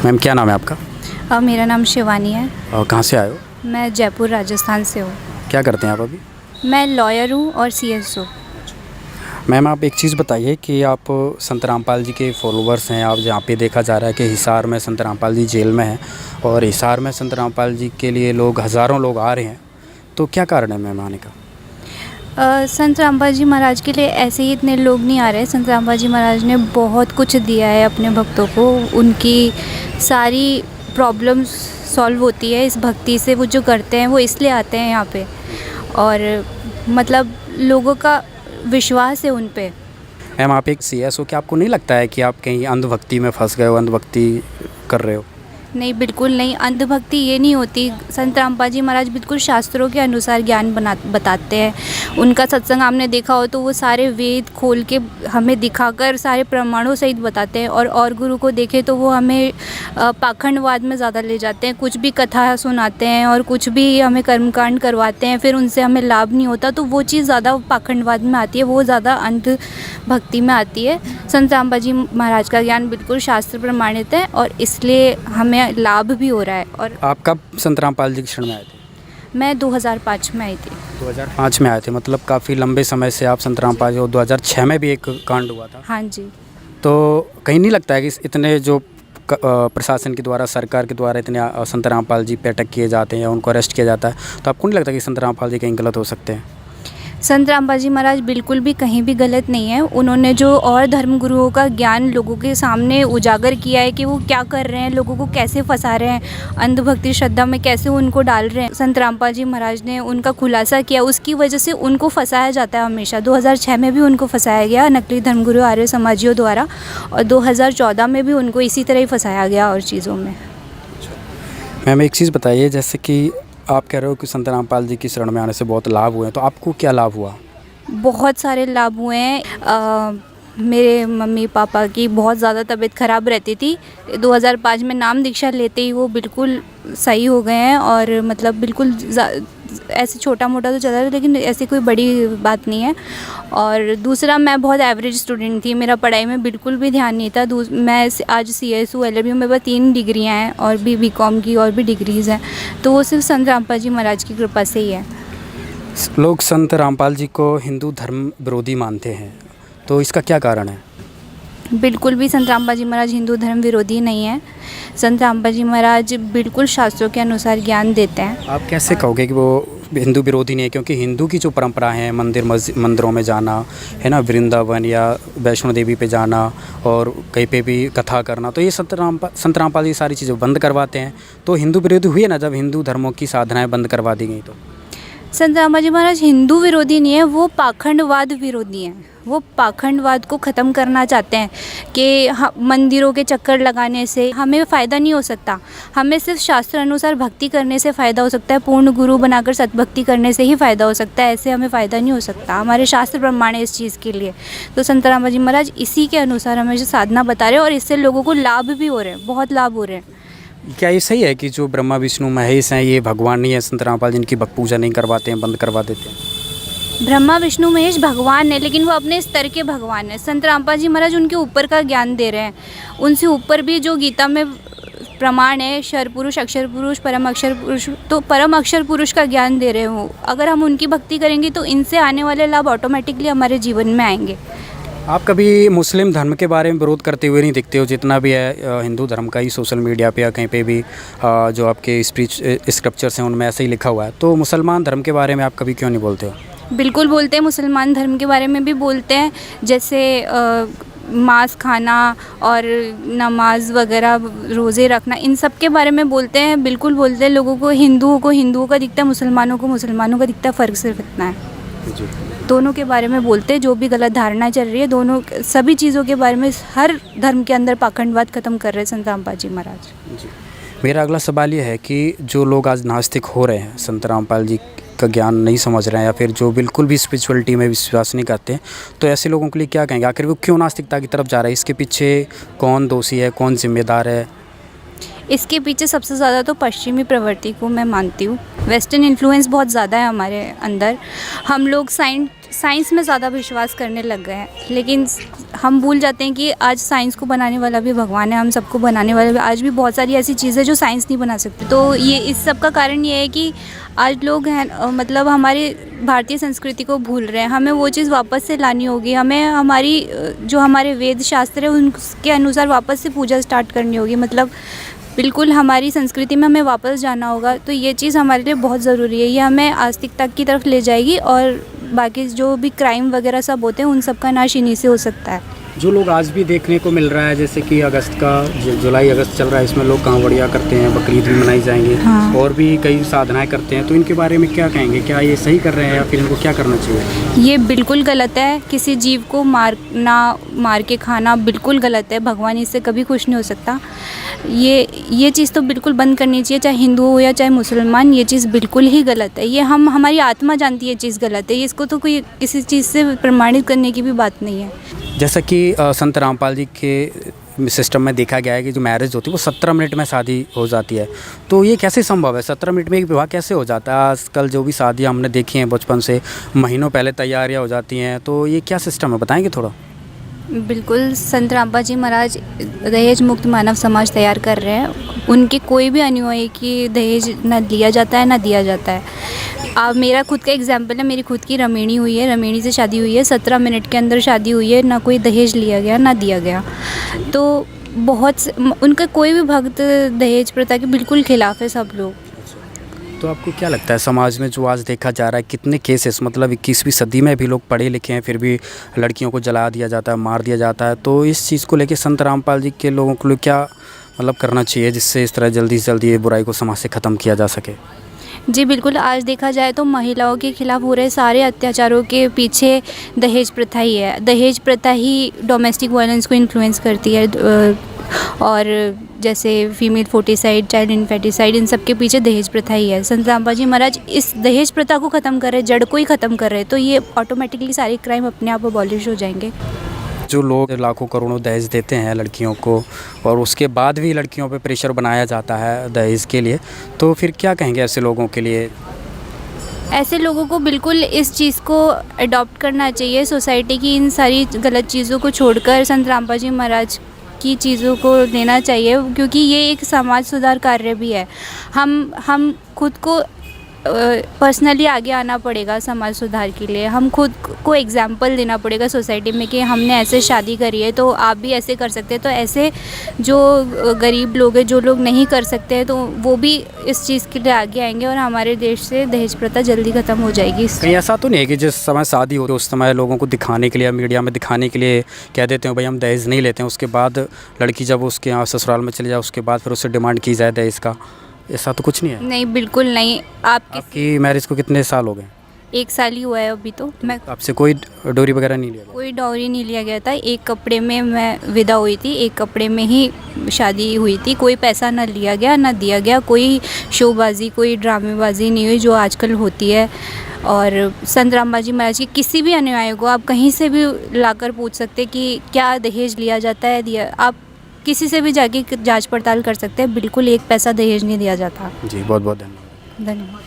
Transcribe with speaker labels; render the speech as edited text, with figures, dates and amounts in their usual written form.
Speaker 1: Ma'am क्या नाम है आपका?
Speaker 2: मेरा नाम शिवानी है।
Speaker 1: और कहाँ से आए हो?
Speaker 2: मैं जयपुर राजस्थान से हूँ।
Speaker 1: क्या करते हैं आप अभी?
Speaker 2: मैं लॉयर हूँ और सीएस हूँ।
Speaker 1: मैम आप एक चीज़ बताइए कि आप संत रामपाल जी के फॉलोअर्स हैं। आप जहाँ पे देखा जा रहा है कि हिसार में संत रामपाल जी जेल में हैं और हिसार में संत रामपाल जी के लिए हज़ारों लोग आ रहे हैं, तो क्या कारण है मैम आने का?
Speaker 2: संत रामपाल जी महाराज के लिए ऐसे ही इतने लोग नहीं आ रहे। संत रामपाल जी महाराज ने बहुत कुछ दिया है अपने भक्तों को। उनकी सारी प्रॉब्लम्स सॉल्व होती है इस भक्ति से। वो जो करते हैं वो इसलिए आते हैं यहाँ पे, और मतलब लोगों का विश्वास है उन पे।
Speaker 1: मैम आप एक सीएस हो, क्या आपको नहीं लगता है कि आप कहीं अंधभक्ति में फंस गए हो, अंधभक्ति कर रहे हो?
Speaker 2: नहीं, बिल्कुल नहीं। अंधभक्ति ये नहीं होती। संत रामपाल जी महाराज बिल्कुल शास्त्रों के अनुसार ज्ञान बताते हैं। उनका सत्संग आपने देखा हो तो वो सारे वेद खोल के हमें दिखाकर सारे प्रमाणों सहित बताते हैं। और गुरु को देखें तो वो हमें पाखंडवाद में ज़्यादा ले जाते हैं। कुछ भी कथा सुनाते हैं और कुछ भी हमें कर्मकांड करवाते हैं, फिर उनसे हमें लाभ नहीं होता, तो वो चीज़ ज़्यादा पाखंडवाद में आती है, वो ज़्यादा अंधभक्ति में आती है। संत रामपाल जी महाराज का ज्ञान बिल्कुल शास्त्र प्रमाणित है और इसलिए हमें लाभ भी हो रहा है। और
Speaker 1: आप कब संत रामपाल जी के शरण में आए थे?
Speaker 2: मैं 2005 में आई थी।
Speaker 1: 2005 में आए थे, मतलब काफ़ी लंबे समय से आप संत रामपाल जी। 2006 में भी एक कांड हुआ था।
Speaker 2: हाँ जी।
Speaker 1: तो कहीं नहीं लगता है कि इतने जो प्रशासन के द्वारा, सरकार के द्वारा इतने संत रामपाल जी पे अटैक किए जाते हैं या उनको अरेस्ट किया जाता है, तो आपको नहीं लगता कि संत रामपाल जी कहीं गलत हो सकते हैं?
Speaker 2: संत रामपाल जी महाराज बिल्कुल भी कहीं भी गलत नहीं है। उन्होंने जो और धर्म गुरुओं का ज्ञान लोगों के सामने उजागर किया है कि वो क्या कर रहे हैं, लोगों को कैसे फंसा रहे हैं, अंधभक्ति श्रद्धा में कैसे उनको डाल रहे हैं, संत रामपाल जी महाराज ने उनका खुलासा किया। उसकी वजह से उनको फंसाया जाता है हमेशा। 2006 में भी उनको फंसाया गया नकली धर्मगुरु आर्य समाजियों द्वारा, और 2014 में भी उनको इसी तरह ही फंसाया गया और चीज़ों में।
Speaker 1: मैम एक चीज़ बताइए, जैसे कि आप कह रहे हो कि संत रामपाल जी की शरण में आने से बहुत लाभ हुए हैं, तो आपको क्या लाभ हुआ?
Speaker 2: बहुत सारे लाभ हुए हैं। मेरे मम्मी पापा की बहुत ज़्यादा तबीयत ख़राब रहती थी। 2005 में नाम दीक्षा लेते ही वो बिल्कुल सही हो गए हैं, और मतलब बिल्कुल ऐसे छोटा मोटा तो चला रहा है लेकिन ऐसी कोई बड़ी बात नहीं है। और दूसरा, मैं बहुत एवरेज स्टूडेंट थी, मेरा पढ़ाई में बिल्कुल भी ध्यान नहीं था। मैं आज सीएस हूँ, LLB हूँ, मेरे पास 3 डिग्रियाँ हैं और भी बीकॉम की और भी डिग्रीज़ हैं, तो वो सिर्फ संत रामपाल जी महाराज की कृपा से ही है।
Speaker 1: लोग संत रामपाल जी को हिंदू धर्म विरोधी मानते हैं, तो इसका क्या कारण है?
Speaker 2: बिल्कुल भी संत रामपाल जी महाराज हिंदू धर्म विरोधी नहीं है। संत रामपाल जी महाराज बिल्कुल शास्त्रों के अनुसार ज्ञान देते हैं।
Speaker 1: आप कैसे कहोगे कि वो हिंदू विरोधी नहीं है? क्योंकि हिंदू की जो परंपरा है, मंदिरों में जाना है ना, वृंदावन या वैष्णो देवी पे जाना और कहीं पे भी कथा करना, तो ये संत रामपाल जी सारी चीज़ें बंद करवाते हैं। तो हिंदू विरोधी हुई है ना जब हिंदू धर्मों की साधनाएँ बंद करवा दी गई। तो
Speaker 2: संत रामपाल जी महाराज हिंदू विरोधी नहीं है, वो पाखंडवाद विरोधी हैं। वो पाखंडवाद को ख़त्म करना चाहते हैं कि मंदिरों के चक्कर लगाने से हमें फ़ायदा नहीं हो सकता। हमें सिर्फ शास्त्र अनुसार भक्ति करने से फ़ायदा हो सकता है, पूर्ण गुरु बनाकर सतभक्ति करने से ही फ़ायदा हो सकता है। ऐसे हमें फ़ायदा नहीं हो सकता। हमारे शास्त्र प्रमाण है इस चीज़ के लिए। तो संत रामपाल जी महाराज इसी के अनुसार हमें साधना बता रहे हैं, और इससे लोगों को लाभ भी हो रहे हैं, बहुत लाभ हो रहे हैं।
Speaker 1: क्या ये सही है कि जो ब्रह्मा विष्णु महेश हैं ये भगवान नहीं है, संत रामपाल जी इनकी पूजा नहीं करवाते हैं, बंद करवा देते हैं?
Speaker 2: ब्रह्मा विष्णु महेश भगवान है, लेकिन वो अपने स्तर के भगवान है। संत रामपाल जी महाराज उनके ऊपर का ज्ञान दे रहे हैं। उनसे ऊपर भी जो गीता में प्रमाण है, क्षर पुरुष, अक्षर पुरुष, परम अक्षर पुरुष, तो परम अक्षर पुरुष का ज्ञान दे रहे हो। अगर हम उनकी भक्ति करेंगे तो इनसे आने वाले लाभ ऑटोमेटिकली हमारे जीवन में आएंगे।
Speaker 1: आप कभी मुस्लिम धर्म के बारे में विरोध करते हुए नहीं दिखते हो? जितना भी है हिंदू धर्म का ही सोशल मीडिया पे या कहीं पे भी जो आपके स्क्रिप्चर्स हैं उनमें ऐसे ही लिखा हुआ है, तो मुसलमान धर्म के बारे में आप कभी क्यों नहीं बोलते हो?
Speaker 2: बिल्कुल बोलते हैं, मुसलमान धर्म के बारे में भी बोलते हैं। जैसे मांस खाना और नमाज वगैरह, रोज़े रखना, इन सब के बारे में बोलते हैं। बिल्कुल बोलते हैं। लोगों को हिंदुओं का दिखता है, मुसलमानों को मुसलमानों का दिखता है। फ़र्क सिर्फ इतना है।
Speaker 1: जी।
Speaker 2: दोनों के बारे में बोलते हैं। जो भी गलत धारणा चल रही है, दोनों सभी चीज़ों के बारे में, हर धर्म के अंदर पाखंडवाद ख़त्म कर रहे हैं संत रामपाल जी महाराज।
Speaker 1: जी। मेरा अगला सवाल ये है कि जो लोग आज नास्तिक हो रहे हैं, संत रामपाल जी का ज्ञान नहीं समझ रहे हैं, या फिर जो बिल्कुल भी स्पिरिचुअलिटी में विश्वास नहीं करते हैं, तो ऐसे लोगों के लिए क्या कहेंगे? आखिर वो क्यों नास्तिकता की तरफ जा रहा है? इसके पीछे कौन दोषी है, कौन जिम्मेदार है?
Speaker 2: इसके पीछे सबसे ज़्यादा तो पश्चिमी प्रवृत्ति को मैं मानती हूँ। वेस्टर्न इन्फ्लुएंस बहुत ज़्यादा है हमारे अंदर। हम लोग साइंस में ज़्यादा विश्वास करने लग गए हैं, लेकिन हम भूल जाते हैं कि आज साइंस को बनाने वाला भी भगवान है, हम सबको बनाने वाला भी। आज भी बहुत सारी ऐसी चीज़ें जो साइंस नहीं बना सकती। तो ये इस सब का कारण ये है कि आज लोग हैं मतलब हमारी भारतीय संस्कृति को भूल रहे हैं। हमें वो चीज़ वापस से लानी होगी, हमें हमारी जो हमारे वेद शास्त्र है उनके अनुसार वापस से पूजा स्टार्ट करनी होगी। मतलब बिल्कुल हमारी संस्कृति में हमें वापस जाना होगा। तो ये चीज़ हमारे लिए बहुत ज़रूरी है। ये हमें आस्तिकता की तरफ ले जाएगी और बाकी जो भी क्राइम वगैरह सब होते हैं उन सब का नाश इन्हीं से हो सकता है।
Speaker 1: जो लोग आज भी देखने को मिल रहा है, जैसे कि अगस्त का जुलाई अगस्त चल रहा है, इसमें लोग कांवड़िया करते हैं, बकरीद भी मनाई जाएंगी।
Speaker 2: हाँ।
Speaker 1: और भी कई साधनाएं करते हैं, तो इनके बारे में क्या कहेंगे? क्या ये सही कर रहे हैं या फिर इनको क्या करना चाहिए?
Speaker 2: ये बिल्कुल गलत है। किसी जीव को मार के खाना बिल्कुल गलत है। भगवान इससे कभी खुश नहीं हो सकता। ये चीज़ तो बिल्कुल बंद करनी चाहिए, चाहे हिंदू हो या चाहे मुसलमान। ये चीज़ बिल्कुल ही गलत है। ये हमारी आत्मा जानती है ये चीज़ गलत है। इसको तो कोई किसी चीज़ से प्रमाणित करने की भी बात नहीं है।
Speaker 1: जैसा कि संत रामपाल जी के सिस्टम में देखा गया है कि जो मैरिज होती है वो 17 मिनट में शादी हो जाती है। तो ये कैसे संभव है? 17 मिनट में एक विवाह कैसे हो जाता है? आजकल जो भी शादियाँ हमने देखी हैं बचपन से, महीनों पहले तैयारियाँ हो जाती हैं। तो ये क्या सिस्टम है, बताएंगे थोड़ा?
Speaker 2: बिल्कुल, संत रामपाल जी महाराज दहेज मुक्त मानव समाज तैयार कर रहे हैं। उनके कोई भी अनुयायी की दहेज ना लिया जाता है ना दिया जाता है। मेरा खुद का एग्जाम्पल है। मेरी खुद की रमेणी हुई है, रमेणी से शादी हुई है। 17 मिनट के अंदर शादी हुई है, ना कोई दहेज लिया गया ना दिया गया। तो उनका कोई भी भक्त दहेज प्रथा के बिल्कुल खिलाफ है सब लोग।
Speaker 1: तो आपको क्या लगता है समाज में जो आज देखा जा रहा है, कितने केसेस, मतलब 21वीं सदी में भी लोग पढ़े लिखे हैं फिर भी लड़कियों को जला दिया जाता है, मार दिया जाता है। तो इस चीज़ को लेकर संत रामपाल जी के लोगों को क्या मतलब करना चाहिए जिससे इस तरह जल्दी से जल्दी ये बुराई को समाज से ख़त्म किया जा सके?
Speaker 2: जी बिल्कुल, आज देखा जाए तो महिलाओं के खिलाफ हो रहे सारे अत्याचारों के पीछे दहेज प्रथा ही है। दहेज प्रथा ही डोमेस्टिक वायलेंस को इन्फ्लुएंस करती है। और जैसे फीमेल फोर्टिसाइड, चाइल्ड इन्फेटिसाइड, इन सब के पीछे दहेज प्रथा ही है। संत रामपाल जी महाराज इस दहेज प्रथा को ख़त्म कर रहे, जड़ को ही ख़त्म कर रहे, तो ये ऑटोमेटिकली सारे क्राइम अपने आप अबॉलिश हो जाएंगे।
Speaker 1: जो लोग लाखों करोड़ों दहेज देते हैं लड़कियों को और उसके बाद भी लड़कियों पे प्रेशर बनाया जाता है दहेज के लिए, तो फिर क्या कहेंगे ऐसे लोगों के लिए?
Speaker 2: ऐसे लोगों को बिल्कुल इस चीज़ को अडॉप्ट करना चाहिए। सोसाइटी की इन सारी गलत चीज़ों को छोड़कर संत रामपाल जी महाराज की चीज़ों को लेना चाहिए, क्योंकि ये एक समाज सुधार कार्य भी है। हम खुद को पर्सनली आगे आना पड़ेगा समाज सुधार के लिए। हम खुद को एग्जाम्पल देना पड़ेगा सोसाइटी में कि हमने ऐसे शादी करी है तो आप भी ऐसे कर सकते हैं। तो ऐसे जो गरीब लोग हैं, जो लोग नहीं कर सकते हैं, तो वो भी इस चीज़ के लिए आगे आएंगे और हमारे देश से दहेज प्रथा जल्दी ख़त्म हो जाएगी।
Speaker 1: कहीं ऐसा तो नहीं है कि जिस समय शादी हो रही है उस समय लोगों को दिखाने के लिए, मीडिया में दिखाने के लिए कह देते हैं भाई हम दहेज नहीं लेते हैं, उसके बाद लड़की जब उसके यहाँ ससुराल में चली जाए उसके बाद फिर उससे डिमांड की जाए दहेज का? ऐसा तो कुछ नहीं है।
Speaker 2: नहीं, बिल्कुल नहीं।
Speaker 1: आपकी मैरिज को कितने साल हो गए?
Speaker 2: 1 साल ही हुआ है अभी। तो मैं
Speaker 1: आपसे कोई डोरी वगैरह नहीं लिया गया?
Speaker 2: कोई डॉरी नहीं लिया गया था। एक कपड़े में मैं विदा हुई थी, एक कपड़े में ही शादी हुई थी। कोई पैसा ना लिया गया ना दिया गया। कोई शोबाजी, कोई ड्रामेबाजी नहीं हुई जो आजकल होती है। और संत रामपाल जी महाराज की किसी भी अनुयायी को आप कहीं से भी लाकर पूछ सकते कि क्या दहेज लिया जाता है, दिया। आप किसी से भी जाके जांच पड़ताल कर सकते हैं। बिल्कुल 1 पैसा दहेज नहीं दिया जाता।
Speaker 1: जी, बहुत बहुत धन्यवाद।
Speaker 2: धन्यवाद।